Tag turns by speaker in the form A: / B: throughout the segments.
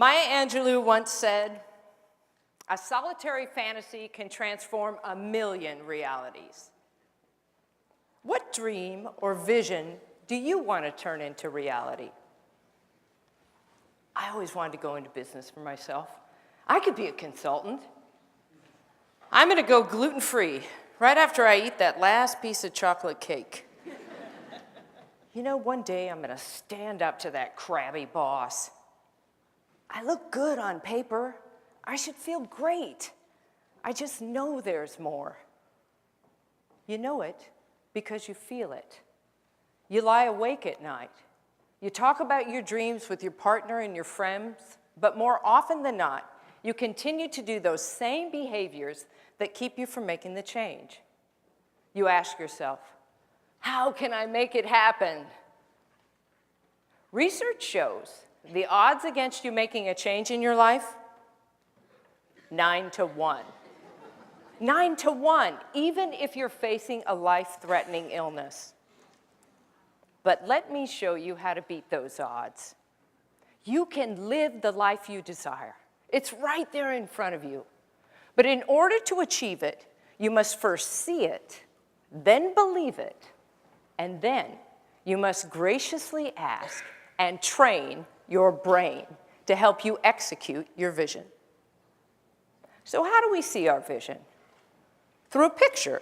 A: Maya Angelou once said, "A solitary fantasy can transform a million realities." What dream or vision do you want to turn into reality? I always wanted to go into business for myself. I could be a consultant. I'm going to go gluten-free right after I eat that last piece of chocolate cake. You know, one day I'm going to stand up to that crabby boss. I look good on paper. I should feel great. I just know there's more. You know it because you feel it. You lie awake at night. You talk about your dreams with your partner and your friends, but more often than not, you continue to do those same behaviors that keep you from making the change. You ask yourself, how can I make it happen? Research shows the odds against you making a change in your life, 9-1. 9-1, even if you're facing a life-threatening illness. But let me show you how to beat those odds. You can live the life you desire. It's right there in front of you. But in order to achieve it, you must first see it, then believe it, and then you must graciously ask and train your brain to help you execute your vision. So how do we see our vision? Through a picture.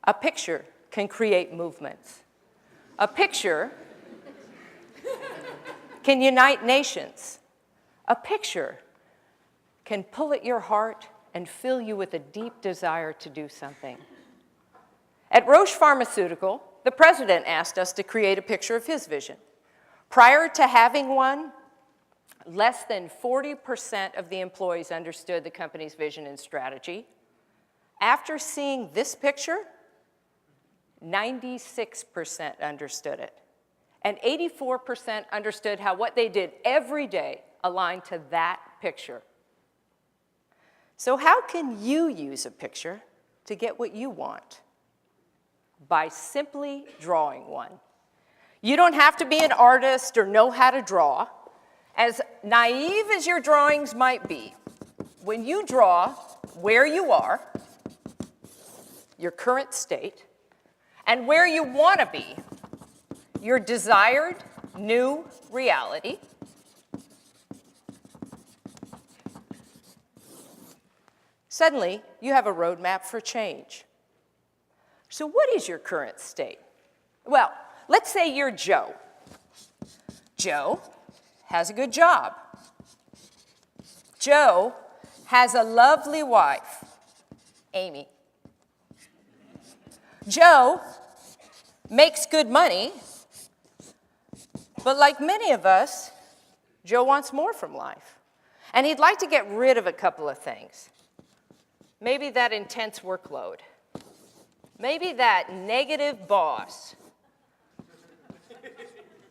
A: A picture can create movements. A picture can unite nations. A picture can pull at your heart and fill you with a deep desire to do something. At Roche Pharmaceutical, the president asked us to create a picture of his vision. Prior to having one, less than 40% of the employees understood the company's vision and strategy. After seeing this picture, 96% understood it. And 84% understood how what they did every day aligned to that picture. So how can you use a picture to get what you want? By simply drawing one. You don't have to be an artist or know how to draw. As naive as your drawings might be, when you draw where you are, your current state, and where you want to be, your desired new reality, suddenly you have a roadmap for change. So what is your current state? Well, let's say you're Joe. Joe has a good job. Joe has a lovely wife, Amy. Joe makes good money, but like many of us, Joe wants more from life. And he'd like to get rid of a couple of things. Maybe that intense workload. Maybe that negative boss.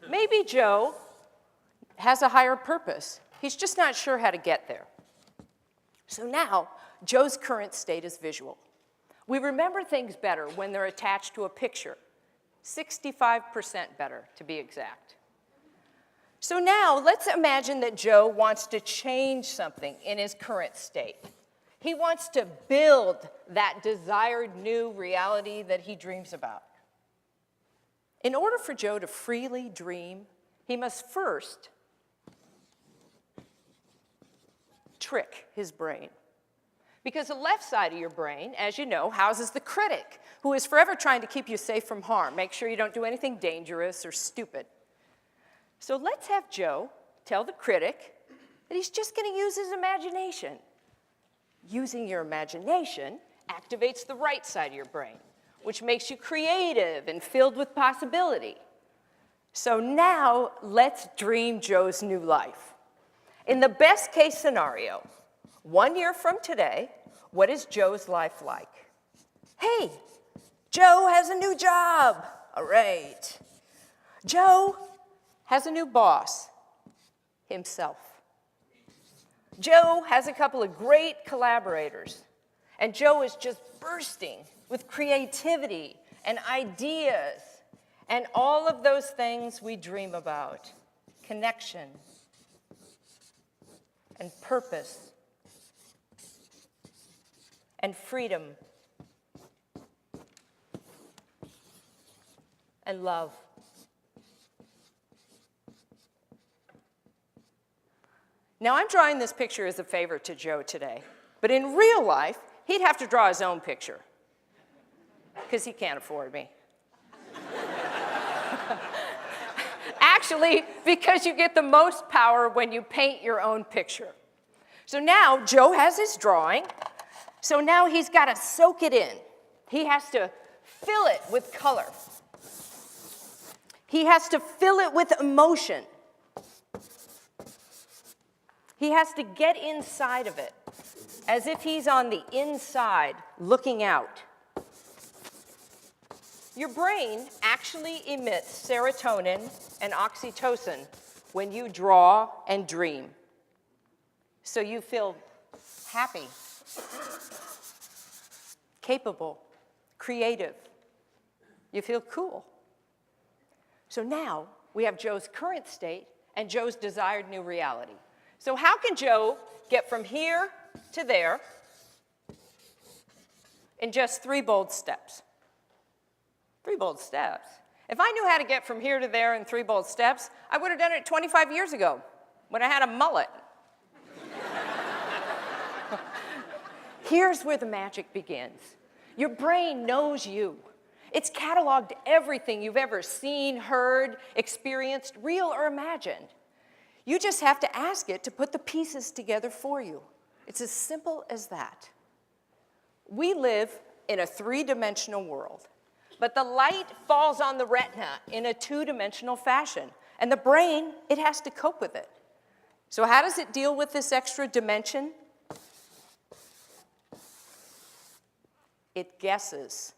A: Maybe Joe has a higher purpose. He's just not sure how to get there. So now, Joe's current state is visual. We remember things better when they're attached to a picture. 65% better, to be exact. So now, let's imagine that Joe wants to change something in his current state. He wants to build that desired new reality that he dreams about. In order for Joe to freely dream, he must first trick his brain. Because the left side of your brain, as you know, houses the critic, who is forever trying to keep you safe from harm. Make sure you don't do anything dangerous or stupid. So let's have Joe tell the critic that he's just going to use his imagination. Using your imagination activates the right side of your brain, which makes you creative and filled with possibility. So now, let's dream Joe's new life. In the best case scenario, 1 year from today, what is Joe's life like? Hey, Joe has a new job. All right. Joe has a new boss, himself. Joe has a couple of great collaborators, and Joe is just bursting with creativity and ideas and all of those things we dream about. Connection, and purpose and freedom and love. Now, I'm drawing this picture as a favor to Joe today, but in real life, he'd have to draw his own picture because he can't afford me. Actually, because you get the most power when you paint your own picture. So now Joe has his drawing, so now he's got to soak it in. He has to fill it with color. He has to fill it with emotion. He has to get inside of it, as if he's on the inside looking out. Your brain actually emits serotonin and oxytocin when you draw and dream. So you feel happy, capable, creative. You feel cool. So now we have Joe's current state and Joe's desired new reality. So how can Joe get from here to there in just 3 bold steps? 3 bold steps. If I knew how to get from here to there in 3 bold steps, I would have done it 25 years ago when I had a mullet. Here's where the magic begins. Your brain knows you. It's cataloged everything you've ever seen, heard, experienced, real or imagined. You just have to ask it to put the pieces together for you. It's as simple as that. We live in a 3-dimensional world, but the light falls on the retina in a 2-dimensional fashion, and the brain, it has to cope with it. So how does it deal with this extra dimension? It guesses.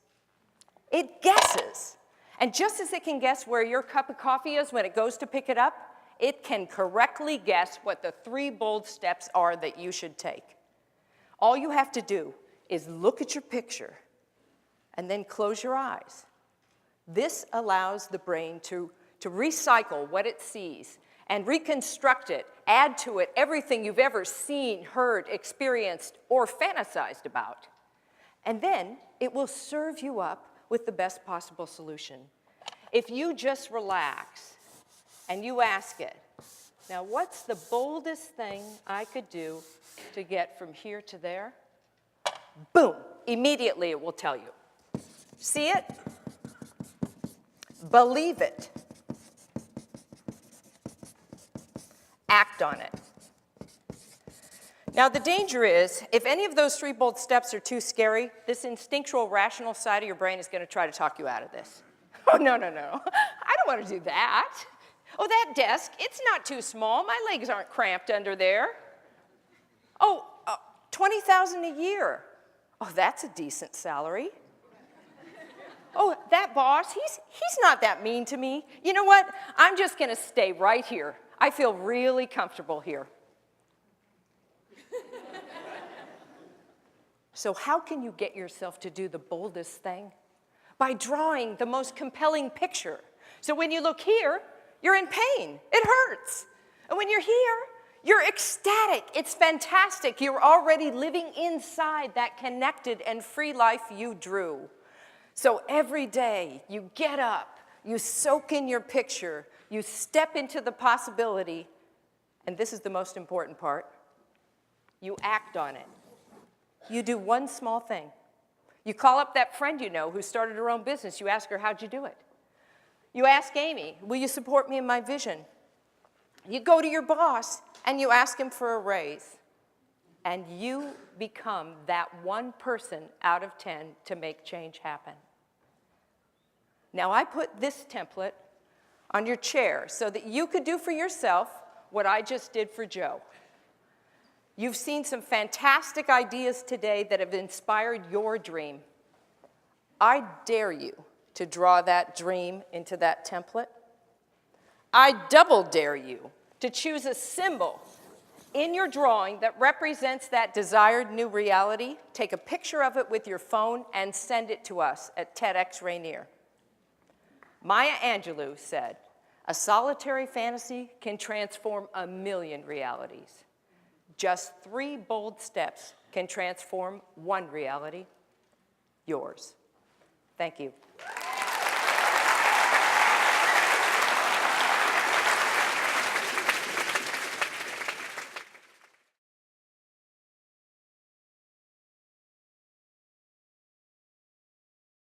A: It guesses. And just as it can guess where your cup of coffee is when it goes to pick it up, it can correctly guess what the 3 bold steps are that you should take. All you have to do is look at your picture and then close your eyes. This allows the brain to recycle what it sees and reconstruct it, add to it everything you've ever seen, heard, experienced, or fantasized about. And then it will serve you up with the best possible solution. If you just relax and you ask it, now what's the boldest thing I could do to get from here to there? Boom, immediately it will tell you. See it? Believe it. Act on it. Now the danger is, if any of those 3 bold steps are too scary, this instinctual, rational side of your brain is going to try to talk you out of this. Oh, no, no, no. I don't want to do that. Oh, that desk, it's not too small. My legs aren't cramped under there. Oh, $20,000 a year. Oh, that's a decent salary. Oh, that boss, he's not that mean to me. You know what? I'm just going to stay right here. I feel really comfortable here. So how can you get yourself to do the boldest thing? By drawing the most compelling picture. So when you look here, you're in pain. It hurts. And when you're here, you're ecstatic. It's fantastic. You're already living inside that connected and free life you drew. So every day you get up, you soak in your picture, you step into the possibility, and this is the most important part, you act on it. You do one small thing. You call up that friend you know who started her own business. You ask her, how'd you do it? You ask Amy, will you support me in my vision? You go to your boss and you ask him for a raise. And you become that one person out of 10 to make change happen. Now I put this template on your chair so that you could do for yourself what I just did for Joe. You've seen some fantastic ideas today that have inspired your dream. I dare you to draw that dream into that template. I double dare you to choose a symbol in your drawing that represents that desired new reality. Take a picture of it with your phone and send it to us at TEDxRainier. Maya Angelou said, "A solitary fantasy can transform a million realities." Just 3 bold steps can transform one reality, yours. Thank you.